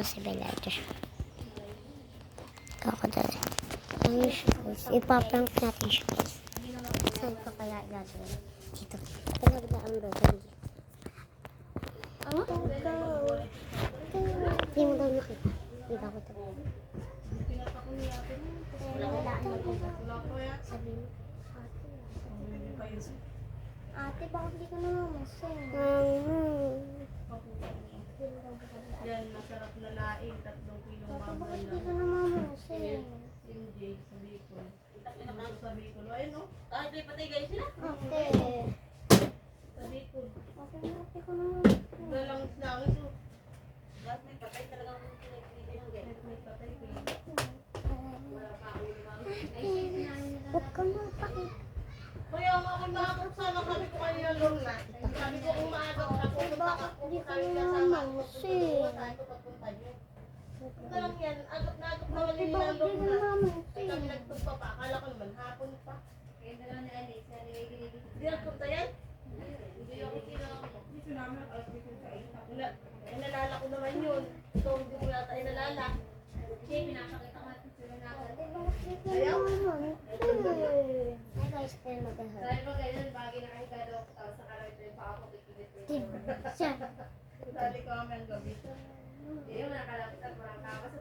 na si Bella. Ito siya. Crocodile. Ayun siya guys. Ipaprank natin siya guys. Saan pa kaya gagawin? Dito. Pinagdaan ba dyan? Ano? Hindi mo daw nakita. Kita ko ito. Sabi mo. Ate, bakit di ka namamasing? Yan, masarap na laing, 3 kilong Bakit mamay di ka lang. namamasing? MJ, sabi ko. Sabi ko, ayun o. Kahit may patay guys sila. Ate. Sabi ko. Ate, bakit ka namamasing? Dalangis lang ito. Bakit may patay talagang pinagpilitin ng guys? May patay ko. Wala pa ako naman. Huwag ka mapakita. Kaya nga ako nakakot sana sabi ko kanina lang na. Sabi ko kung maaga ko pupunta ka. Di ka Sabi ka sa namamasing. sabi ko papunta niyo. Punta lang yan. Agap na agap naman Ate, yung bakit di nalong ka na. Ay namamasing? kami nagpunta pa. Akala ko naman hapon pa. Kaya na lang ni Alice. Hindi nagpunta yan? Hindi ako inalala ko naman yun. Ito hindi mo yata inalala. Kasi pinapakita ko natin sila na ako. Ayaw? Ay guys, pero mag-ahal. Dahil ba ganyan, bagay na kayo gado ako tapos sa karawin ko yung pa ako bigit-bigit. Siya. Dali ko kami ang gabi. Hindi mo nakalapit at walang kamas.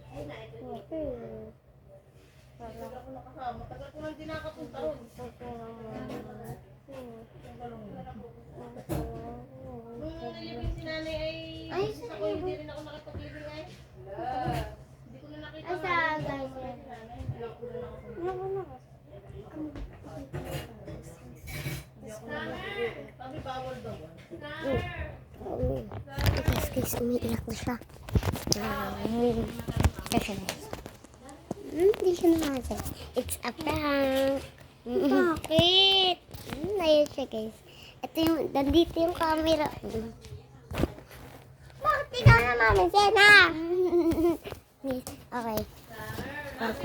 Ay na, ito dito. Tagal ako nakasama. Tagal ko nang di nakapunta ron. Nung nilibing si nanay ay isa ko hindi rin ako nakapaglibing ay. Hindi ko na nakita. Ay, sa guys. Alam ko na nakapunta. Sabi bawal daw. Guys, umiiyak na siya. Ito siya guys. Hindi siya naman. It's a prank. Bakit? Ayun siya guys. Ito yung, nandito yung camera. Bakit ikaw naman, Sena? Okay. Parang